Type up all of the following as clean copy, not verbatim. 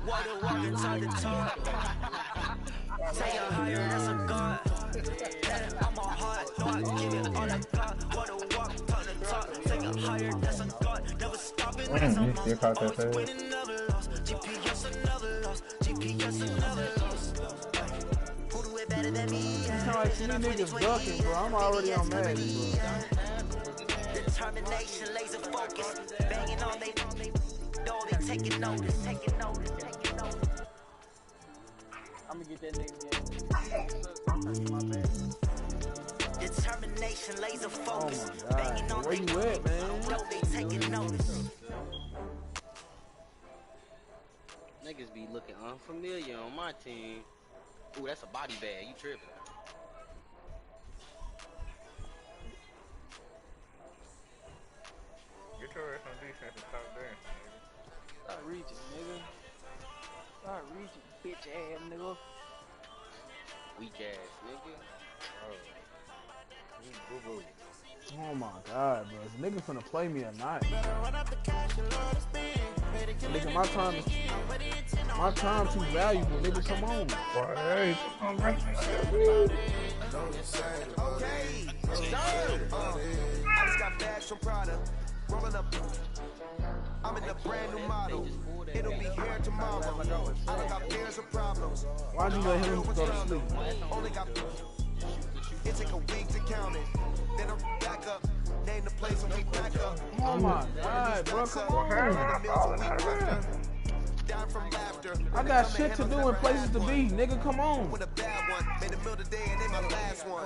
Water walk inside the top. Take it higher, that's a god. I'm a heart, no, I give it all I got. Water walk, turn the top. Take it higher, that's a god. Never stopping, that's a loss. Always winning, never lost. GPS, another loss. GPS, another loss. Who do it better than me? It's not like some niggas ducking, bro. I'm already on Madden, bro. Determination, laser focus. Banging on they know they taking notice, taking notice, taking notice. I'm gonna get that nigga again. Determination, laser focus. Oh my God. Where you at, man? Know they taking notice. Niggas be looking unfamiliar on my team. Ooh, that's a body bag. You tripping? Get your ass on defense and stop there. Start reaching, nigga. Start reaching, bitch ass nigga. Weak ass nigga. Oh my God, bro. This nigga finna play me at night. Nigga, my time too valuable. Nigga, come on. Hey, come on, bro. Okay, I just got bags from Prada. Rolling up. I'm in a brand new model. It'll be here tomorrow. I don't got fears or problems. Why'd you let him go to sleep? Only got. It take a week to count it. Then I'm back up. Name the place and we back up. Oh my God, bro, come on. Down from laughter. I got shit to do and places to be. Nigga, come on. With a bad one. Made the middle today and they my last one.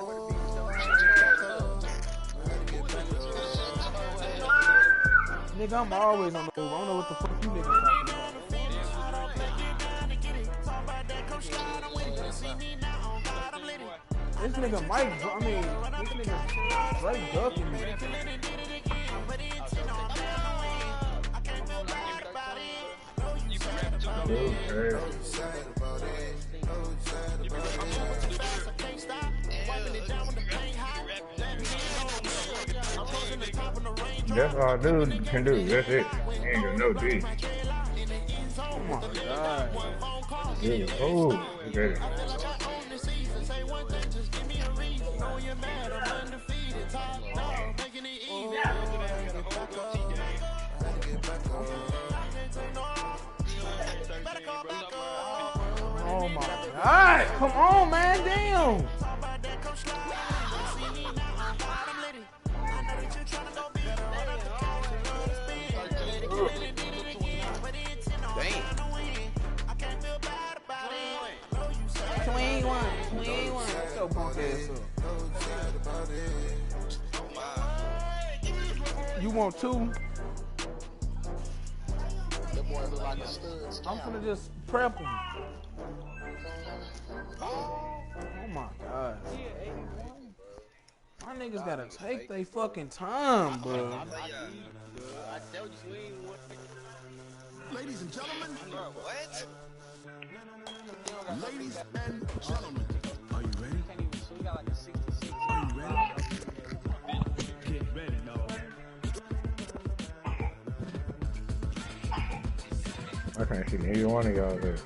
Nigga, I'm always on the move. I don't know what the fuck you niggas talking about. This nigga Mike, I mean, this nigga straight ducking me. That's all dude can do. That's it. He ain't got no D. Oh my God. Yeah. Oh, okay. Oh my God. Come on, man. Damn. So punk ass up. You want two? I'm finna just prep him. Oh my God. My niggas gotta take their fucking time, bro. Ladies and gentlemen. What? Ladies and gentlemen. Are you ready? Are you ready? Get ready, dog. I can't see neither one of y'all there.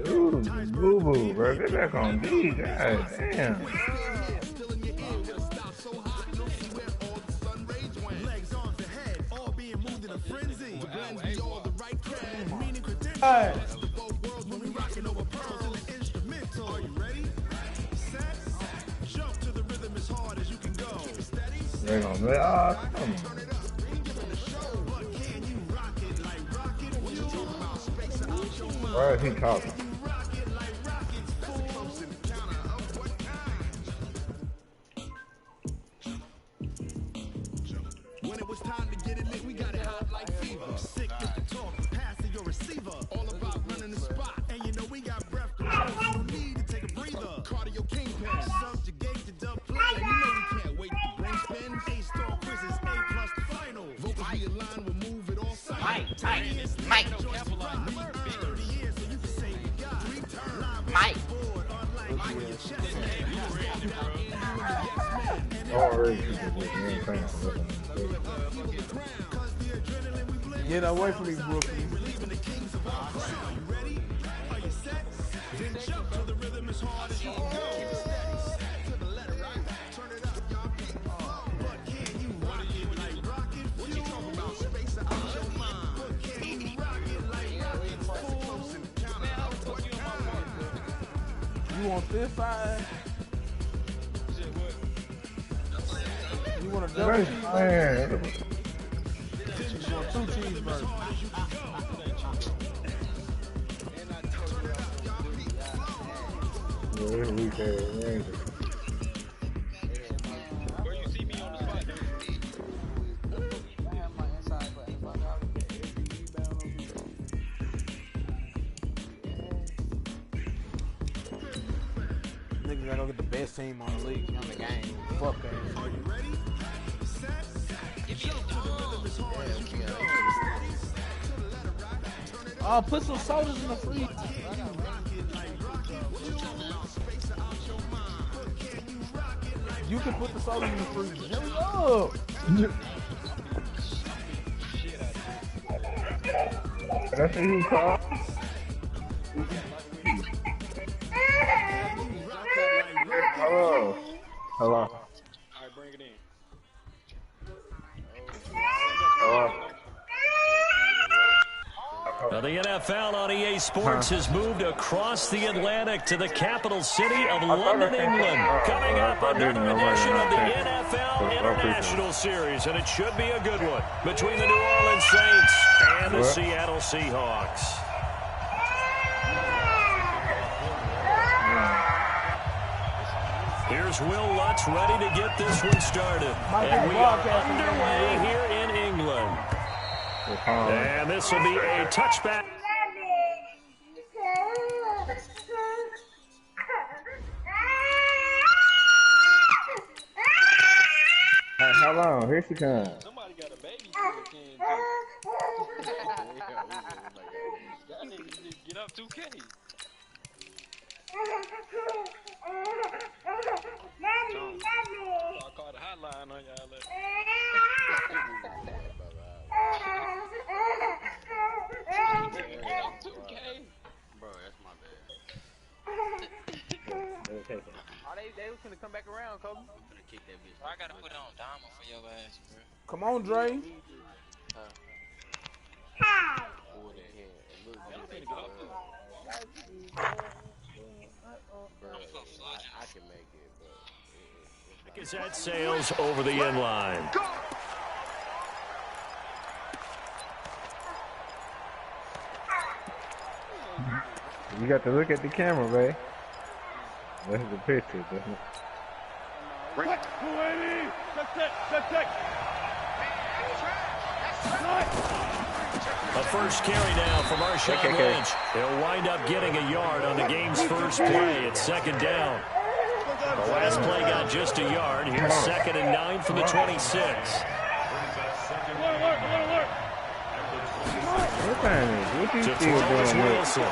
Dude, boo-boo, bro. Get back on D. God damn. Hey. They're gonna be, come on. Why is he talking? When it was time to get it lit, we got it hot like fever. Sick with the talk, pass to your receiver. All about running the spot, and you know we got breath control. You don't need to take a breather. Cardio kingpin, subjugate the dub play. And you know we can't wait to brain spin. A-star quizzes, A+ the final. Vocals be aligned, we'll move it all side. Mike. already took this. You ain't playing for this. Get away from me, Brooklyn. You want this side? You want a double cheeseburger? You want 2 cheeseburgers? Yeah, this weak ass Ranger. Where you see me on the spot, Niggas gotta go get the best team on the league. On the game. Fuck that. Are you ready? Set. Oh, put some sodas in the freezer. You can put the sodas in the freezer. Hurry up. That's what you call. Hello. Hello. All right, bring it in. Hello. Now, the NFL on EA Sports has moved across the Atlantic to the capital city of London, England. Coming up, another edition of the NFL International Series, and it should be a good one between the New Orleans Saints and the Seattle Seahawks. Here's Will Lutz ready to get this one started. And we are underway here in England. And this will be a touchback. Hey, how long? Here she comes. Somebody got a babysitter can too. Y'all niggas need to get up 2K. I'll call the hotline on y'all. Bro, that's my bad. Oh, they was gonna come back around, Kobe. I'm gonna kick that bitch. I gotta put on diamond for your ass, bro. Come on, Dre. I can make it, but Cassette sails over the end line. You got to look at the camera, babe. That's the picture, doesn't it? A first carry now from Marshawn Lynch. He'll wind up getting a yard on the game's first play. It's second down. The last play got just a yard. Here's 2nd and 9 from the 26. What time is it? What you To still throw is doing with? Wilson.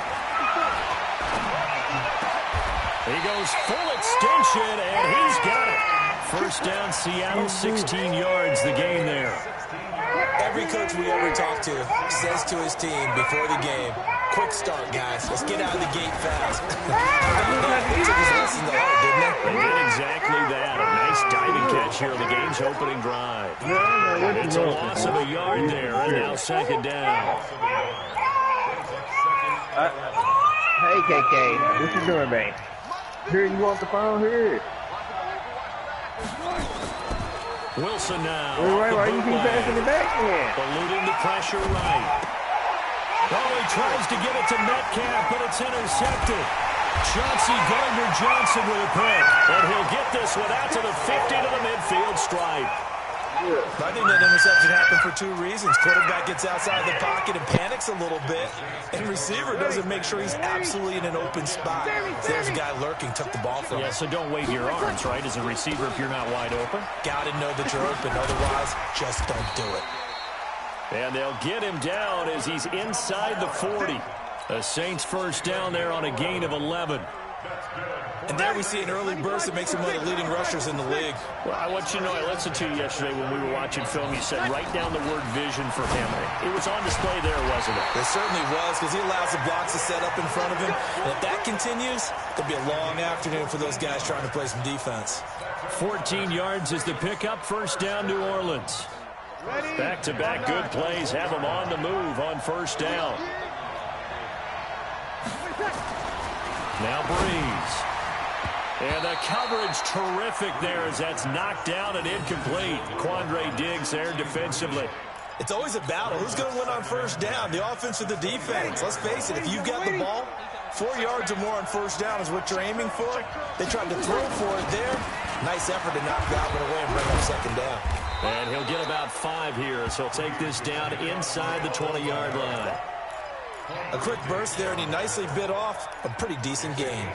He goes full extension, and he's got it. First down, Seattle, 16 yards, the gain there. Every coach we ever talk to says to his team before the game, quick start, guys. Let's get out of the gate fast. They took his lesson to heart, didn't they? They did exactly that. A nice diving catch here on the game's opening drive. It's a loss of a yard there, and now second down. Hey, KK. What you doing, babe? Here, you want the phone? Here. Wilson now. Why you keep passing it back then? Eluding the pressure right. Oh, he tries to get it to Metcalf, but it's intercepted. Chauncey Gardner-Johnson with a pick. And he'll get this one out to the 50 to the midfield stripe. I think that interception happened for 2 reasons. Quarterback gets outside the pocket and panics a little bit, and receiver doesn't make sure he's absolutely in an open spot. There's a guy lurking, took the ball from him. Yeah, so don't wave your arms, right, as a receiver if you're not wide open. Gotta know that you're open, otherwise, just don't do it. And they'll get him down as he's inside the 40. The Saints first down there on a gain of 11. And there we see an early burst that makes him one of the leading rushers in the league. Well, I want you to know, I listened to you yesterday when we were watching film. You said write down the word vision for him. It was on display there, wasn't it? It certainly was, because he allows the blocks to set up in front of him. And if that continues, it'll be a long afternoon for those guys trying to play some defense. 14 yards is the pickup. First down, New Orleans. Back-to-back good plays have them on the move on first down. Now Breeze. And the coverage terrific there as that's knocked down and incomplete. Quandre Diggs there defensively. It's always a battle. Who's going to win on first down, the offense or the defense? Let's face it, if you've got the ball, 4 yards or more on first down is what you're aiming for. They tried to throw for it there. Nice effort to knock that one away and bring up second down. And he'll get about 5 here as he'll take this down inside the 20-yard line. A quick burst there, and he nicely bit off a pretty decent gain.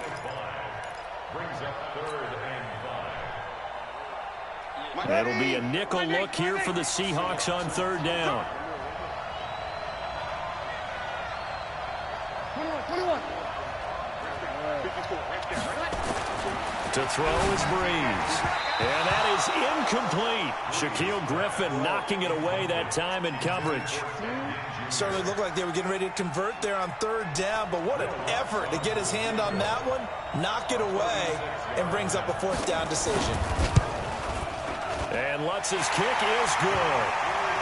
That'll be a nickel look here for the Seahawks on third down. To throw is Breeze. And that is incomplete. Shaquille Griffin knocking it away that time in coverage. Certainly looked like they were getting ready to convert there on third down, but what an effort to get his hand on that one, knock it away, and brings up a fourth down decision. And Lutz's kick is good.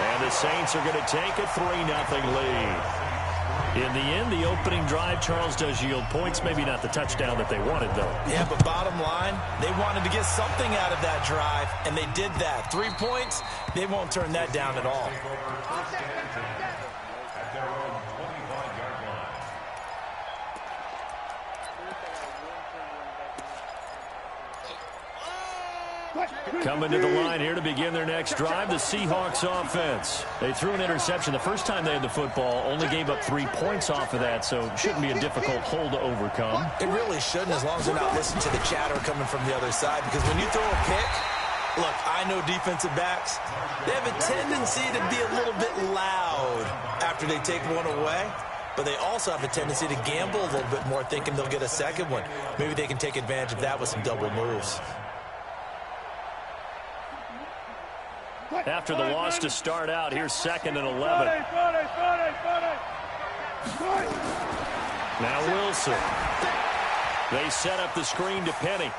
And the Saints are going to take a 3-0 lead. In the end, the opening drive, Charles, does yield points. Maybe not the touchdown that they wanted, though. Yeah, but bottom line, they wanted to get something out of that drive, and they did that. 3 points, they won't turn that down at all. Coming to the line here to begin their next drive, the Seahawks offense. They threw an interception the first time they had the football, only gave up 3 points off of that, so it shouldn't be a difficult hole to overcome. It really shouldn't, as long as they're not listening to the chatter coming from the other side, because when you throw a pick, look, I know defensive backs, they have a tendency to be a little bit loud after they take one away, but they also have a tendency to gamble a little bit more, thinking they'll get a second one. Maybe they can take advantage of that with some double moves. After the loss to start out, here's 2nd and 11. Now Wilson. They set up the screen to Penny.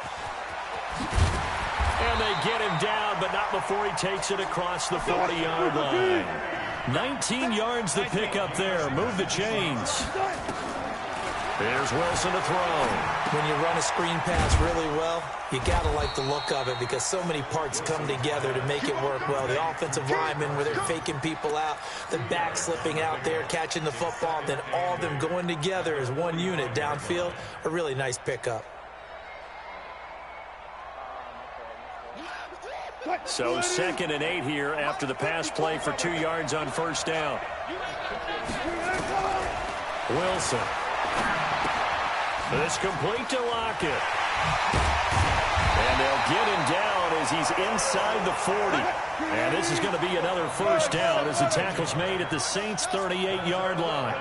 And they get him down, but not before he takes it across the 40-yard line. 19 yards to pick up there. Move the chains. Here's Wilson to throw. When you run a screen pass really well, you got to like the look of it because so many parts come together to make it work well. The offensive linemen, where they're faking people out, the back slipping out there, catching the football, then all of them going together as one unit downfield. A really nice pickup. So 2nd and 8 here after the pass play for 2 yards on first down. Wilson. It's complete to Lockett. And they'll get him down as he's inside the 40. And this is going to be another first down as the tackle's made at the Saints' 38-yard line.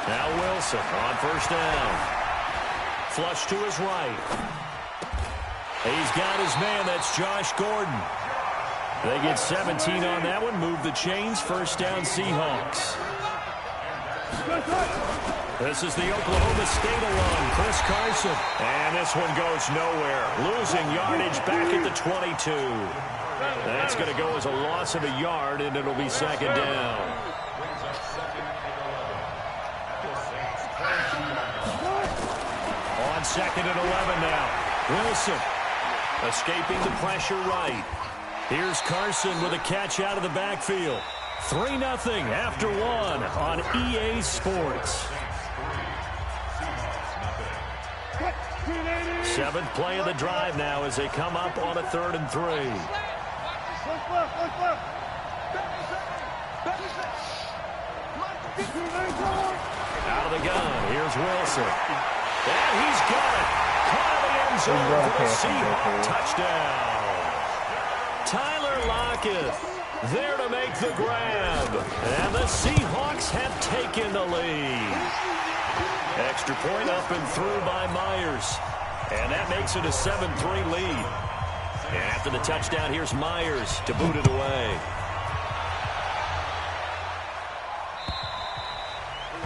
Now Wilson on first down. Flush to his right. He's got his man. That's Josh Gordon. They get 17 on that one. Move the chains. First down, Seahawks. This is the Oklahoma State alum, Chris Carson. And this one goes nowhere. Losing yardage back at the 22. That's going to go as a loss of a yard, and it'll be 2nd down. On 2nd and 11 now. Wilson escaping the pressure right. Here's Carson with a catch out of the backfield. 3-0 after 1 on EA Sports. 7th play of the drive now as they come up on a 3rd and 3. Out of the gun. Here's Wilson. And he's got it. Caught in the end zone for the Seahawks. Touchdown. Tyler Lockett there to make the grab. And the Seahawks have taken the lead. Extra point up and through by Myers. And that makes it a 7-3 lead. And after the touchdown, here's Myers to boot it away.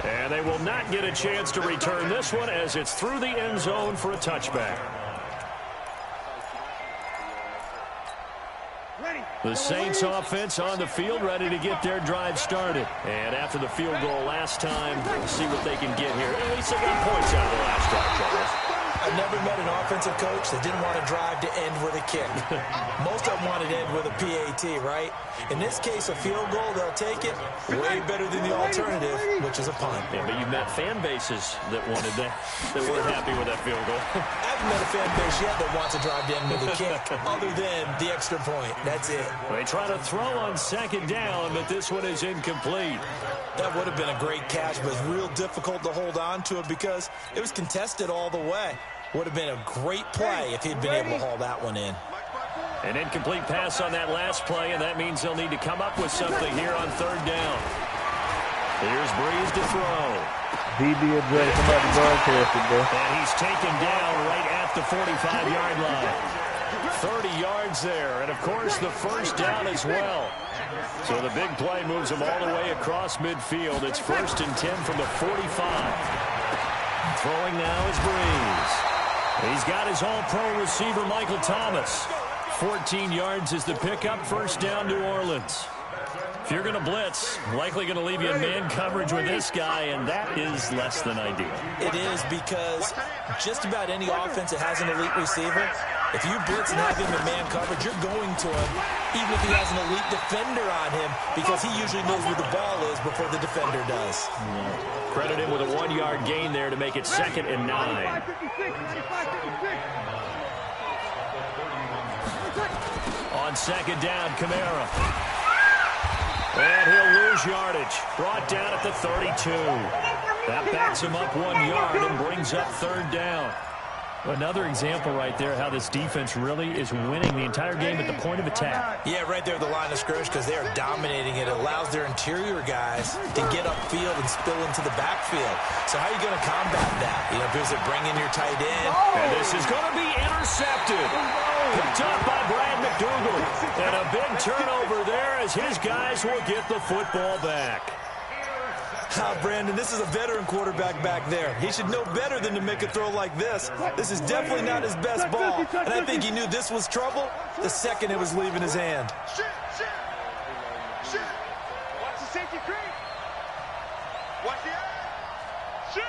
And they will not get a chance to return this one as it's through the end zone for a touchback. The Saints offense on the field, ready to get their drive started. And after the field goal last time, we'll see what they can get here. At least they got points out of the last drive, Charles. I've never met an offensive coach that didn't want to drive to end with a kick. Most of them wanted to end with a PAT, right? In this case, a field goal, they'll take it. Way better than the alternative, which is a punt. Yeah, but you've met fan bases that wanted that weren't happy with that field goal. I haven't met a fan base yet that wants to drive to end with a kick, other than the extra point. That's it. They try to throw on second down, but this one is incomplete. That would have been a great catch, but it's real difficult to hold on to it because it was contested all the way. Would have been a great play if he'd been able to haul that one in. An incomplete pass on that last play, and that means they'll need to come up with something here on third down. Here's Breeze to throw. DeeBeeBrah's somebody broadcasted there. And he's taken down right at the 45-yard line. 30 yards there, and of course the first down as well. So the big play moves him all the way across midfield. It's 1st and 10 from the 45. Throwing now is Breeze. He's got his all-pro receiver, Michael Thomas. 14 yards is the pickup. First down, New Orleans. If you're going to blitz, likely going to leave you in man coverage with this guy, and that is less than ideal. It is because just about any offense that has an elite receiver, if you blitz and have him in man coverage, you're going to him, even if he has an elite defender on him, because he usually knows where the ball is before the defender does. Credit him with a 1-yard gain there to make it 2nd and 9. On second down, Kamara. And he'll lose yardage. Brought down at the 32. That backs him up 1 yard and brings up third down. Another example right there how this defense really is winning the entire game at the point of attack. Yeah, right there at the line of scrimmage because they are dominating it. It allows their interior guys to get upfield and spill into the backfield. So how are you going to combat that? You know, because they're bringing your tight end. And this is going to be intercepted. Picked up by Brad McDougal. And a big turnover there as his guys will get the football back. Brandon, this is a veteran quarterback back there. He should know better than to make a throw like this. This is definitely not his best ball, and I think he knew this was trouble the second it was leaving his hand. Shoot! Watch the safety creep! Watch the eye! Shoot!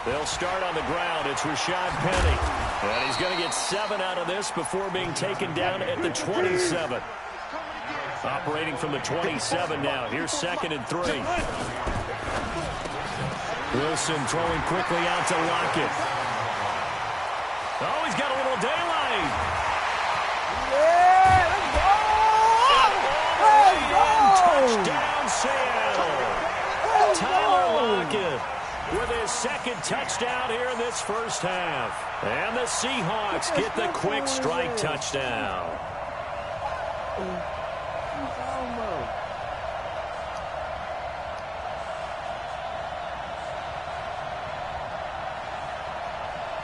They'll start on the ground. It's Rashad Penny. And he's going to get 7 out of this before being taken down at the 27. Operating from the 27 now. Here's 2nd and 3. Wilson throwing quickly out to Lockett. Oh, he's got a little daylight. Yeah, let's go! Touchdown, Seattle. Tyler Lockett with his 2nd touchdown here in this first half. And the Seahawks get the quick strike touchdown.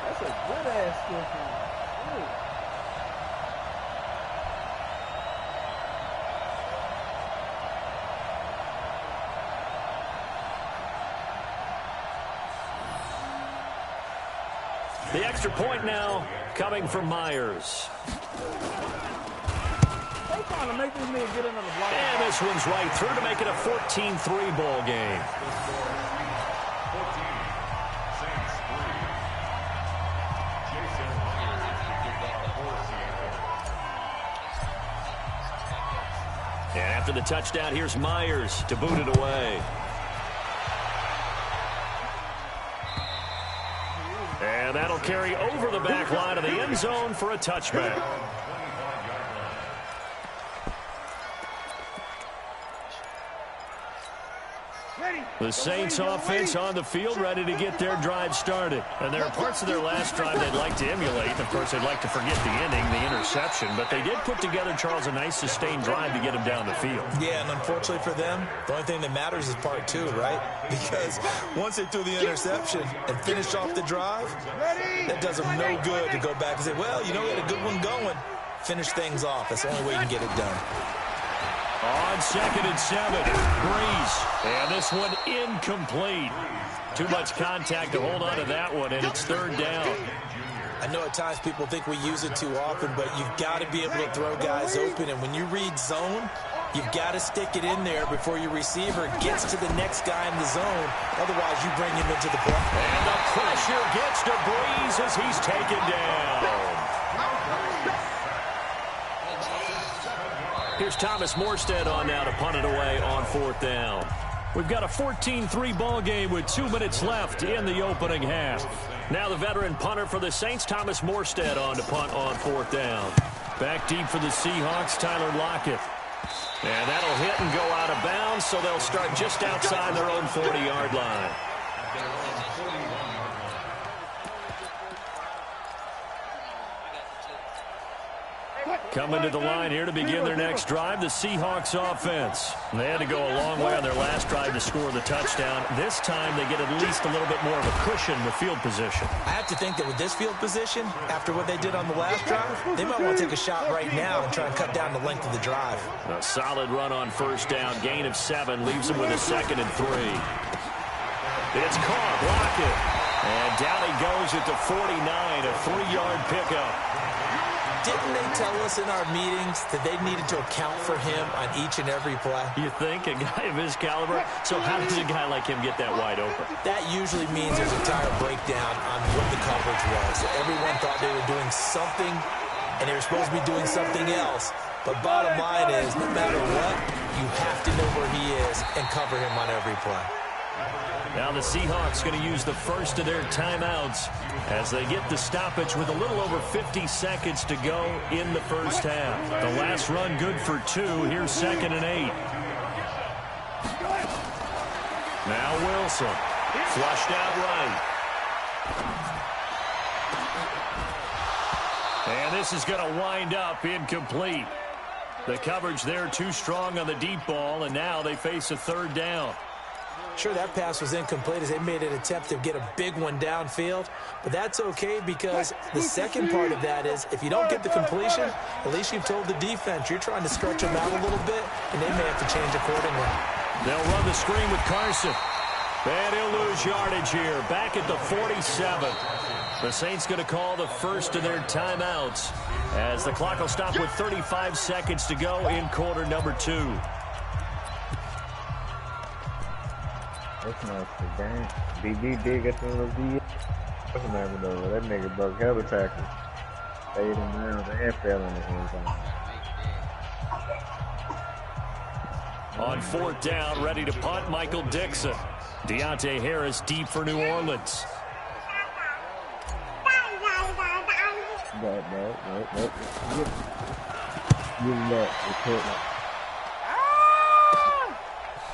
That's a good-ass skill. The extra point now coming from Myers. They trying to make this nigga get another block. And this one's right through to make it a 14-3 ball game. And after the touchdown, here's Myers to boot it away. And that'll carry over the back line of the end zone for a touchback. The Saints offense on the field, ready to get their drive started. And there are parts of their last drive they'd like to emulate. Of course, they'd like to forget the ending, the interception. But they did put together, Charles, a nice sustained drive to get them down the field. Yeah, and unfortunately for them, the only thing that matters is part two, right? Because once they threw the interception and finished off the drive, that does them no good to go back and say, well, you know, we had a good one going. Finish things off. That's the only way you can get it done. On 2nd and 7, Breeze. And this one incomplete. Too much contact to hold on to that one, and it's 3rd down. I know at times people think we use it too often, but you've got to be able to throw guys open. And when you read zone, you've got to stick it in there before your receiver gets to the next guy in the zone. Otherwise, you bring him into the play. And the pressure gets to Breeze as he's taken down. Here's Thomas Morstead on now to punt it away on 4th down. We've got a 14-3 ball game with 2 minutes left in the opening half. Now the veteran punter for the Saints, Thomas Morstead, on to punt on 4th down. Back deep for the Seahawks, Tyler Lockett. And that'll hit and go out of bounds, so they'll start just outside their own 40-yard line. Coming to the line here to begin their next drive, the Seahawks offense. They had to go a long way on their last drive to score the touchdown. This time they get at least a little bit more of a cushion with field position. I have to think that with this field position, after what they did on the last drive, they might want to take a shot right now and try and cut down the length of the drive. A solid run on 1st down, gain of 7, leaves them with a 2nd and 3. It's caught, Lockett. And down he goes at the 49, a 3-yard pickup. Didn't they tell us in our meetings that they needed to account for him on each and every play? You think? A guy of his caliber? So how does a guy like him get that wide open? That usually means there's a entire breakdown on what the coverage was. Everyone thought they were doing something, and they were supposed to be doing something else. But bottom line is, no matter what, you have to know where he is and cover him on every play. Now the Seahawks going to use the first of their timeouts as they get the stoppage with a little over 50 seconds to go in the first half. The last run good for 2. Here's 2nd and 8. Now Wilson. Flushed out right. And this is going to wind up incomplete. The coverage there too strong on the deep ball, and now they face a 3rd down. Sure, that pass was incomplete as they made an attempt to get a big one downfield, but that's okay because the second part of that is if you don't get the completion, at least you've told the defense you're trying to stretch them out a little bit, and they may have to change accordingly. They'll run the screen with Carson. And he'll lose yardage here, back at the 47. The Saints going to call the first of their timeouts as the clock will stop with 35 seconds to go in quarter number 2. That's not the game. DB did get some of the What's the name of those? That nigga broke hella tackles. Laid him down and fell in the end zone. On 4th down, ready to punt, Michael Dixon. Deontay Harris deep for New Orleans.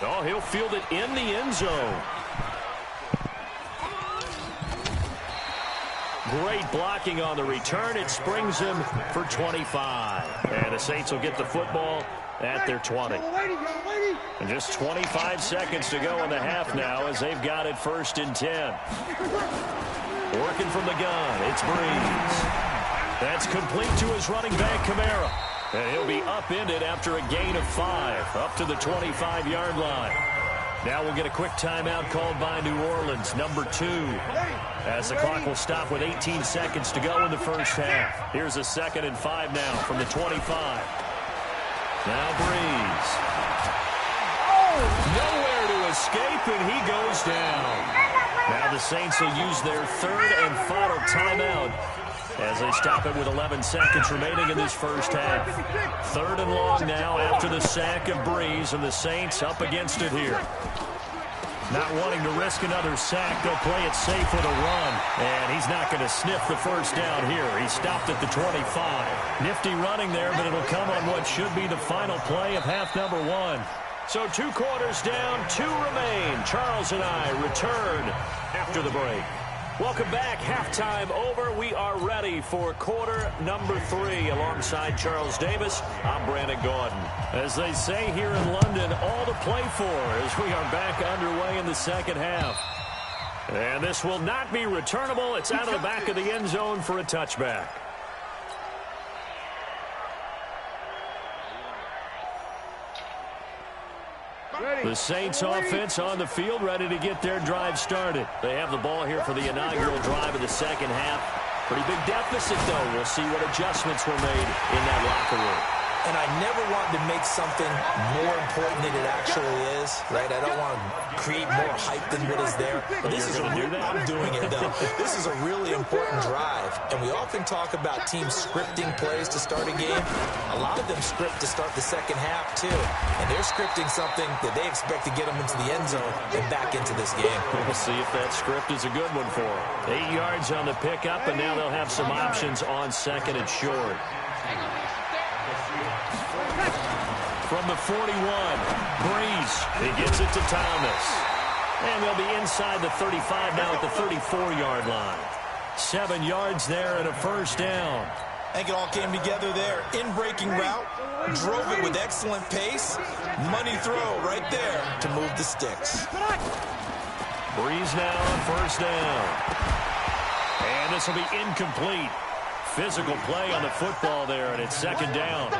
Oh, he'll field it in the end zone. Great blocking on the return. It springs him for 25. And the Saints will get the football at their 20. And just 25 seconds to go in the half now as they've got it 1st and 10. Working from the gun, it's Breeze. That's complete to his running back, Kamara. And he'll be upended after a gain of 5, up to the 25-yard line. Now we'll get a quick timeout called by New Orleans, number 2, as the clock will stop with 18 seconds to go in the first half. Here's a 2nd and 5 now from the 25. Now Breeze. Nowhere to escape, and he goes down. Now the Saints will use their 3rd and final timeout as they stop it with 11 seconds remaining in this first half. 3rd and long now after the sack of Breeze, and the Saints up against it here. Not wanting to risk another sack, they'll play it safe with a run. And he's not going to sniff the first down here. He stopped at the 25. Nifty running there, but it'll come on what should be the final play of half number 1. So 2 quarters down, 2 remain. Charles and I return after the break. Welcome back. Halftime over. We are ready for quarter number 3. Alongside Charles Davis, I'm Brandon Gordon. As they say here in London, all to play for as we are back underway in the second half. And this will not be returnable. It's out of the back of the end zone for a touchback. The Saints offense on the field, ready to get their drive started. They have the ball here for the inaugural drive of the second half. Pretty big deficit, though. We'll see what adjustments were made in that locker room. And I never wanted to make something more important than it actually is, right? I don't want to create more hype than what is there. But this is I'm doing it, though. This is a really important drive. And we often talk about teams scripting plays to start a game. A lot of them script to start the second half, too. And they're scripting something that they expect to get them into the end zone and back into this game. We'll see if that script is a good one for them. 8 yards on the pickup, and now they'll have some options on second and short. From the 41, Breeze. He gets it to Thomas. And they'll be inside the 35 now at the 34-yard line. 7 yards there and a first down. I think it all came together there. In-breaking route. Drove it with excellent pace. Money throw right there to move the sticks. Breeze now on first down. And this will be incomplete. Physical play on the football there, and it's second down.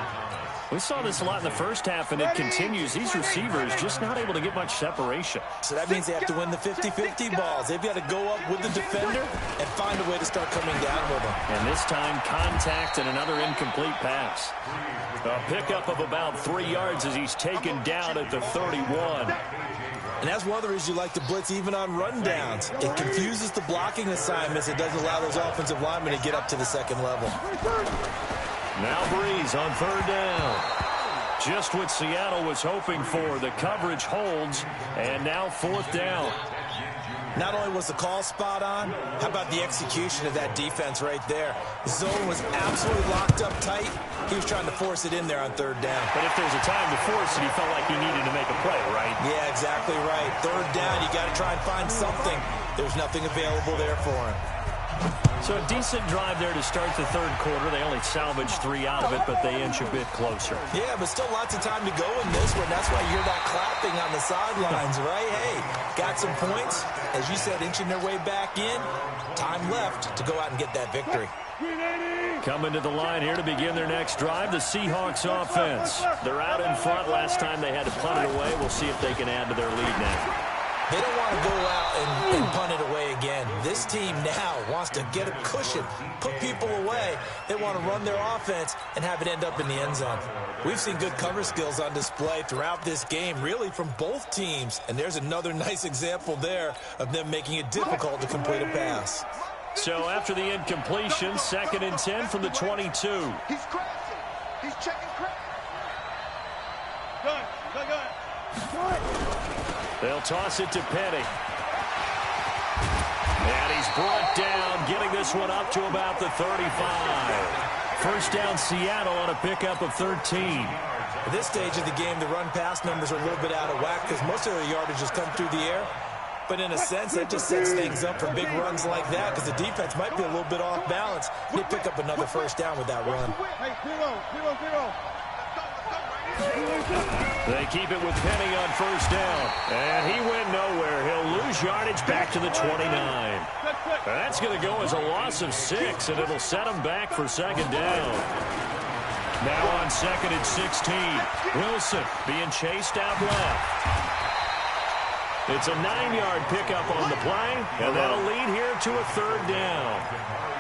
We saw this a lot in the first half, and it continues. These receivers just not able to get much separation. So that means they have to win the 50-50 balls. They've got to go up with the defender and find a way to start coming down with them. And this time, contact and another incomplete pass. A pickup of about 3 yards as he's taken down at the 31. And that's one of the reasons you like to blitz even on rundowns. It confuses the blocking assignments. It doesn't allow those offensive linemen to get up to the second level. Now Breeze on third down. Just what Seattle was hoping for. The coverage holds, and now fourth down. Not only was the call spot on, how about the execution of that defense right there? The zone was absolutely locked up tight. He was trying to force it in there on third down. But if there's a time to force it, he felt like he needed to make a play, right? Yeah, exactly right. Third down, you got to try and find something. There's nothing available there for him. So a decent drive there to start the third quarter. They only salvaged 3 out of it, but they inch a bit closer. Yeah, but still lots of time to go in this one. That's why you hear that clapping on the sidelines, right? Hey, got some points. As you said, inching their way back in. Time left to go out and get that victory. Coming to the line here to begin their next drive, the Seahawks offense. They're out in front. Last time they had to punt it away. We'll see if they can add to their lead now. They don't want to go out and punt it away again. This team now wants to get a cushion, put people away. They want to run their offense and have it end up in the end zone. We've seen good cover skills on display throughout this game, really from both teams. And there's another nice example there of them making it difficult to complete a pass. So after the incompletion, 2nd and 10 from the 22. He's crashing. He's checking crash. Good. They'll toss it to Penny. And he's brought down, getting this one up to about the 35. First down Seattle on a pickup of 13. At this stage of the game, the run-pass numbers are a little bit out of whack because most of their yardage has come through the air. But in a sense, that just sets things up for big runs like that because the defense might be a little bit off balance. They pick up another first down with that run. Hey, 0. They keep it with Penny on first down. And he went nowhere. He'll lose yardage back to the 29. That's going to go as a loss of 6, and it'll set him back for second down. Now on 2nd and 16. Wilson being chased out left. It's a 9-yard pickup on the play, and that'll lead here to a third down.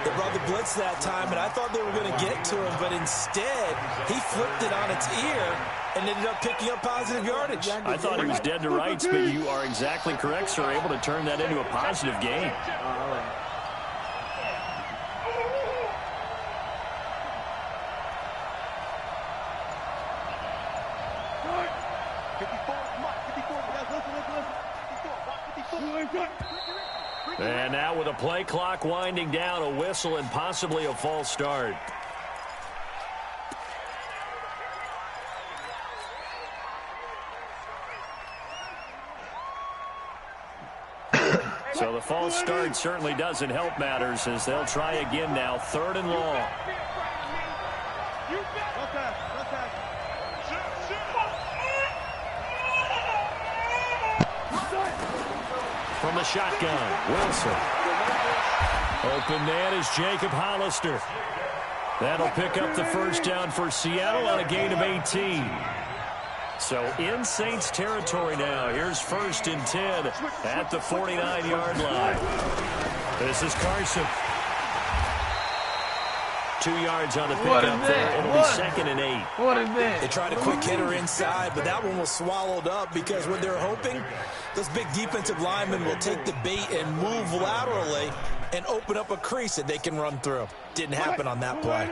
They brought the blitz that time, and I thought they were going to get to him, but instead, he flipped it on its ear and ended up picking up positive yardage. I thought he was dead to rights, but you are exactly correct, sir. Able to turn that into a positive gain. And now with a play clock winding down, a whistle and possibly a false start. So the false start certainly doesn't help matters as they'll try again now. 3rd and long. From the shotgun, Wilson. Open man is Jacob Hollister. That'll pick up the first down for Seattle on a gain of 18. So in Saints territory now. Here's 1st and 10 at the 49-yard line. This is Carson. 2 yards on the pickup there. It'll be 2nd and 8. What is that? They tried a quick hitter inside, but that one was swallowed up because what they're hoping, those big defensive linemen will take the bait and move laterally and open up a crease that they can run through. Didn't happen on that play.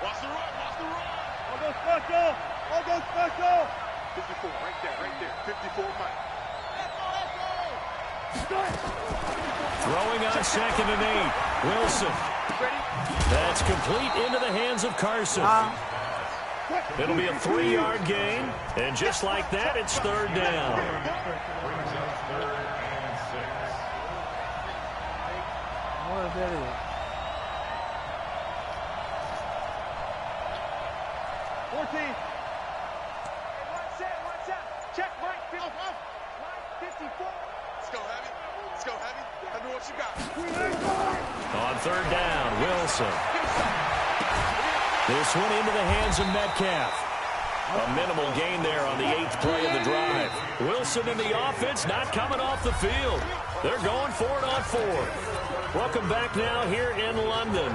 Watch the run. I'll go special. 54, right there. 54, Mike. Throwing on 2nd and 8. Wilson. That's complete into the hands of Carson. It'll be a 3-yard gain. And just like that, it's 3rd down. What is that? 14. One set. Check, Mike. 54. Let's go, Heavy. Tell me what you got. On 3rd down, Wilson. This one into the hands of Metcalf. A minimal gain there on the 8th play of the drive. Wilson and the offense not coming off the field. They're going for it on 4th. Welcome back now here in London.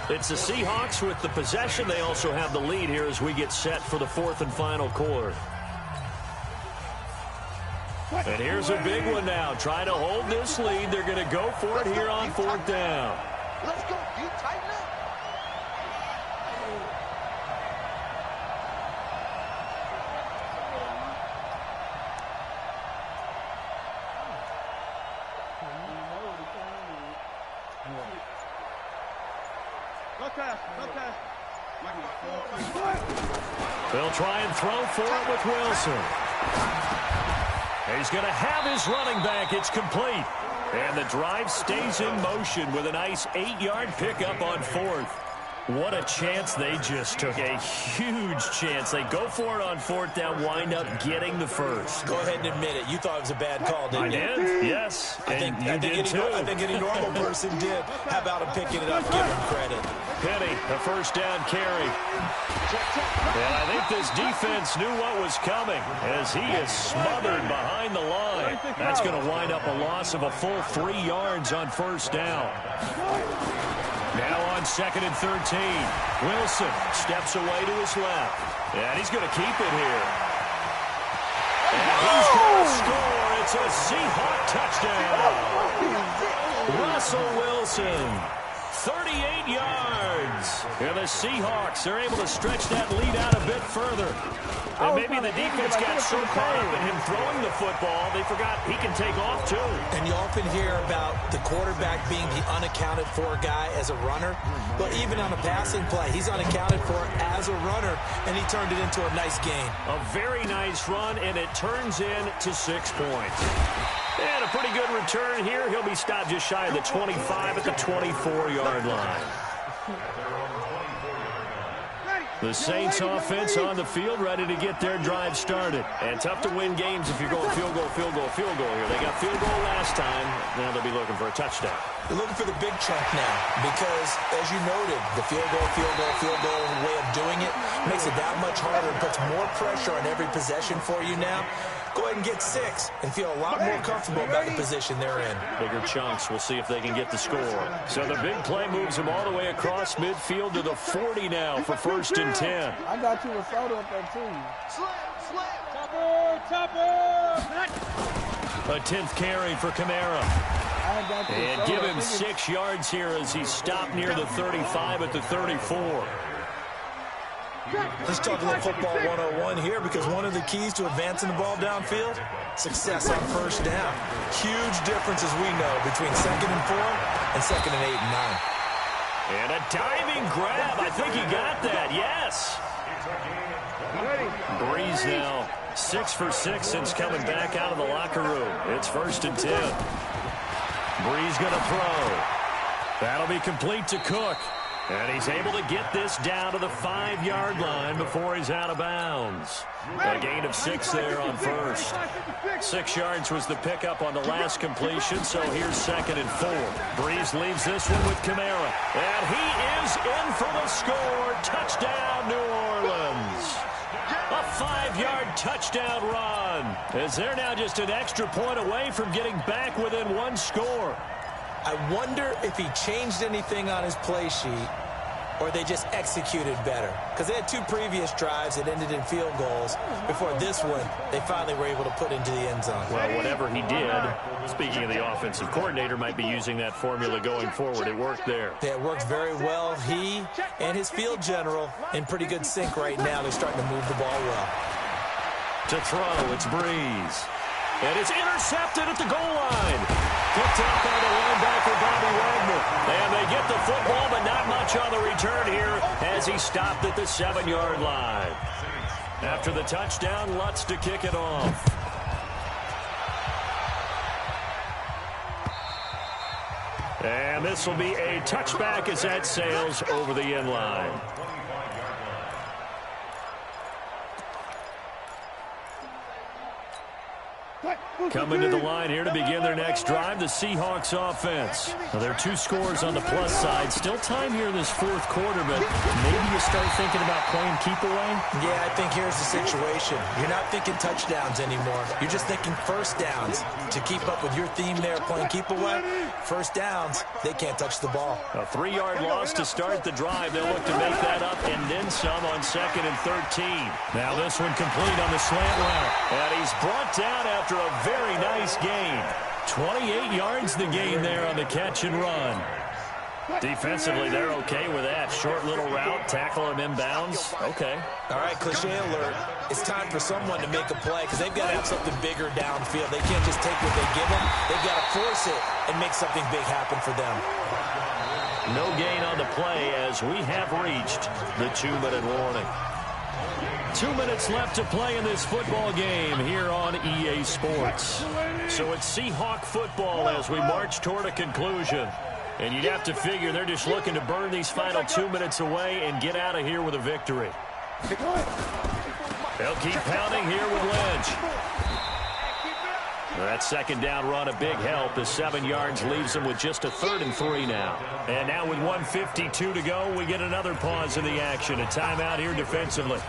It's the Seahawks with the possession. They also have the lead here as we get set for the 4th and final quarter. And here's a big one now. Trying to hold this lead. They're going to go for it here on 4th down. Let's go. You tighten up. They'll try and throw for it with Wilson. He's going to have his running back. It's complete. And the drive stays in motion with a nice 8-yard pickup on 4th. What a chance they just took. A huge chance. They go for it on 4th down, wind up getting the first. Go ahead and admit it. You thought it was a bad call, didn't you? I did, yes. I think any normal person did. How about him picking it up? Give him credit. Penny, a first down carry. And I think this defense knew what was coming as he is smothered behind the line. That's going to wind up a loss of a full 3 yards on 1st down. Now on 2nd and 13. Wilson steps away to his left. And he's going to keep it here. And he's going to score. It's a Seahawk touchdown. Russell Wilson. 38 yards. And the Seahawks are able to stretch that lead out a bit further. And maybe the defense got so caught up in him throwing the football, they forgot he can take off too. And you often hear about the quarterback being the unaccounted for guy as a runner. But even on a passing play, he's unaccounted for as a runner, and he turned it into a nice gain. A very nice run, and it turns into 6 points. And a pretty good return here. He'll be stopped just shy of the 25 at the 24-yard line. The Saints offense on the field, ready to get their drive started. And tough to win games if you're going field goal here. They got field goal last time. Now they'll be looking for a touchdown. They're looking for the big chunk now because, as you noted, the field goal way of doing it makes it that much harder and puts more pressure on every possession for you now. Go ahead and get 6 and feel a lot more comfortable about the position they're in. Bigger chunks. We'll see if they can get the score. So the big play moves them all the way across midfield to the 40 now for 1st and 10. I got you a soda up there, too. A 10th carry for Kamara. And give him 6 yards here as he's stopped near the 35 at the 34. Let's talk a little football 101 here because one of the keys to advancing the ball downfield, success on 1st down. Huge difference, as we know, between 2nd and 4 and 2nd and 8 and 9. And a diving grab. I think he got that. Yes. Breeze now 6 for 6 since coming back out of the locker room. It's 1st and 10. Brees going to throw. That'll be complete to Cook. And he's able to get this down to the 5-yard line before he's out of bounds. A gain of 6 there on first. 6 yards was the pickup on the last completion, so here's 2nd and 4. Brees leaves this one with Kamara. And he is in for the score. Touchdown, New Orleans. A 5-yard touchdown run. As they're now just an extra point away from getting back within 1 score. I wonder if he changed anything on his play sheet or they just executed better. Because they had 2 previous drives that ended in field goals. Before this one, they finally were able to put into the end zone. Well, whatever he did, speaking of the offensive coordinator, might be using that formula going forward. It worked there. Yeah, it worked very well. He and his field general in pretty good sync right now. They're starting to move the ball well. To throw, it's Brees. And it's intercepted at the goal line. Picked up by the linebacker, Bobby Wagner. And they get the football, but not much on the return here as he stopped at the 7-yard line. After the touchdown, Lutz to kick it off. And this will be a touchback as that sails over the end line. Coming to the line here to begin their next drive, the Seahawks offense. Now, there are 2 scores on the plus side. Still time here in this 4th quarter, but maybe you start thinking about playing keep away? Yeah, I think here's the situation. You're not thinking touchdowns anymore. You're just thinking first downs. To keep up with your theme there, playing keep away, first downs, they can't touch the ball. A 3-yard loss to start the drive. They'll look to make that up and then some on 2nd and 13. Now this one complete on the slant route. And he's brought down after a very nice gain. 28 yards the gain there on the catch and run. Defensively, they're okay with that. Short little route, tackle him inbounds. Okay. All right, cliche alert. It's time for someone to make a play because they've got to have something bigger downfield. They can't just take what they give them. They've got to force it and make something big happen for them. No gain on the play as we have reached the 2-minute warning. 2 minutes left to play in this football game here on EA Sports. So it's Seahawk football as we march toward a conclusion. And you'd have to figure they're just looking to burn these final 2 minutes away and get out of here with a victory. They'll keep pounding here with Lynch. That 2nd down run, a big help. The 7 yards leaves them with just a 3rd and 3 now. And now with 1:52 to go, we get another pause in the action. A timeout here defensively.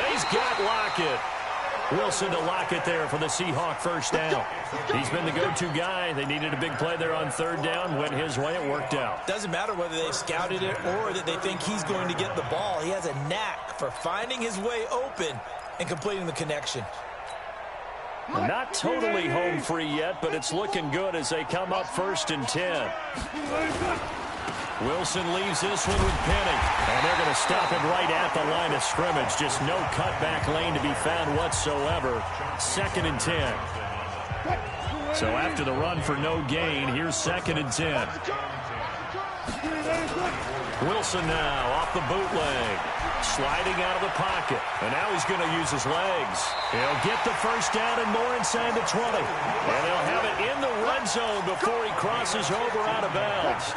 He's got Lockett. Wilson to Lockett there for the Seahawk first down. He's been the go-to guy. They needed a big play there on 3rd down. Went his way. It worked out. Doesn't matter whether they've scouted it or that they think he's going to get the ball. He has a knack for finding his way open and completing the connection. Not totally home free yet, but it's looking good as they come up 1st and 10. Wilson leaves this one with Penny. And they're going to stop it right at the line of scrimmage. Just no cutback lane to be found whatsoever. 2nd and 10. So after the run for no gain, here's 2nd and 10. Wilson now off the bootleg. Sliding out of the pocket. And now he's going to use his legs. He'll get the first down and more inside the 20. And they'll have it in the red zone before he crosses over out of bounds.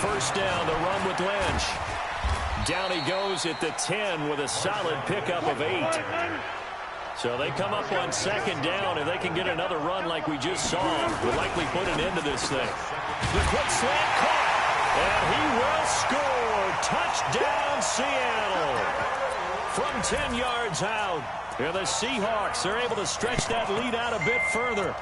First down, the run with Lynch. Down he goes at the 10 with a solid pickup of 8. So they come up on 2nd down. If they can get another run like we just saw, we'll likely put an end to this thing. The quick slant caught, and he will score. Touchdown, Seattle. From 10 yards out, and the Seahawks are able to stretch that lead out a bit further.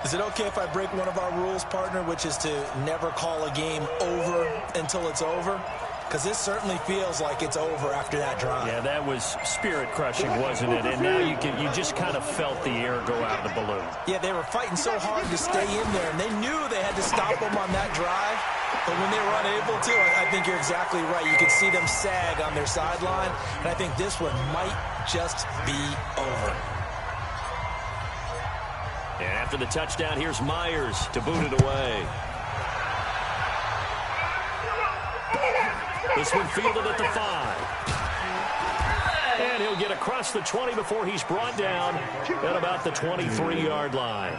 Is it okay if I break one of our rules, partner, which is to never call a game over until it's over? Because this certainly feels like it's over after that drive. Yeah, that was spirit-crushing, wasn't it? And now you just kind of felt the air go out of the balloon. Yeah, they were fighting so hard to stay in there, and they knew they had to stop them on that drive. But when they were unable to, I think you're exactly right. You can see them sag on their sideline, and I think this one might just be over. And after the touchdown, here's Myers to boot it away. This one fielded at the 5. And he'll get across the 20 before he's brought down at about the 23-yard line.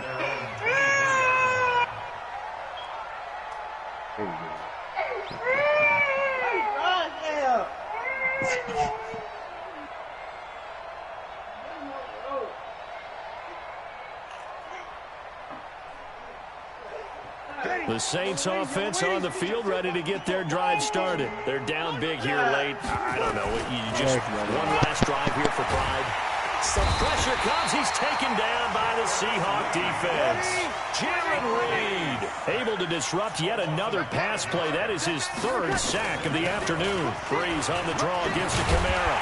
The Saints offense on the field, ready to get their drive started. They're down big here late. I don't know. You just one last drive here for pride. Some pressure comes. He's taken down by the Seahawk defense. Jaron Reed able to disrupt yet another pass play. That is his 3rd sack of the afternoon. Breeze on the draw, gives to Kamara.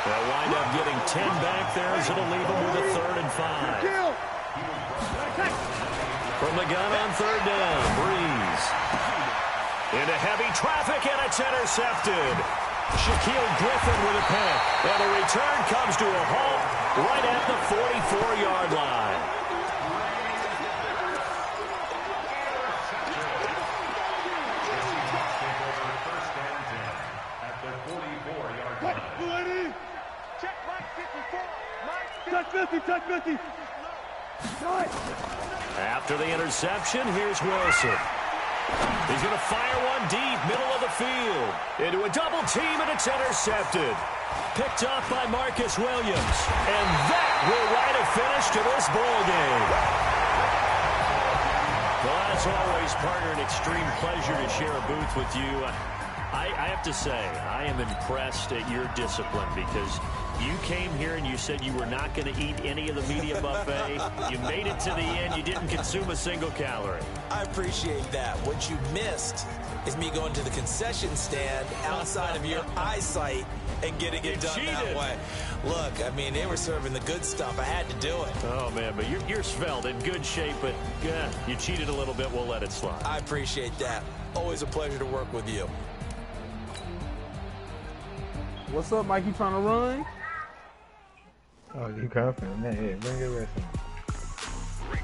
They'll wind up getting 10 back there as it'll leave him with a 3rd and 5. From the gun on 3rd down, Breeze. Into heavy traffic, and it's intercepted. Shaquille Griffin with a pick. And the return comes to a halt right at the 44-yard line. Touch 50. After the interception, here's Wilson. He's going to fire one deep, middle of the field. Into a double team, and it's intercepted. Picked off by Marcus Williams. And that will write a finish to this ball game. Well, as always, partner, an extreme pleasure to share a booth with you. I have to say, I am impressed at your discipline because you came here and you said you were not going to eat any of the media buffet. You made it to the end. You didn't consume a single calorie. I appreciate that. What you missed is me going to the concession stand outside of your eyesight and getting it done that way. Look, I mean, they were serving the good stuff. I had to do it. Oh, man, but you're svelte, in good shape, but you cheated a little bit. We'll let it slide. I appreciate that. Always a pleasure to work with you. What's up, Mike? You trying to run? Oh, you confident? Man, yeah, bring your rest in. I'm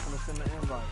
gonna send the invite.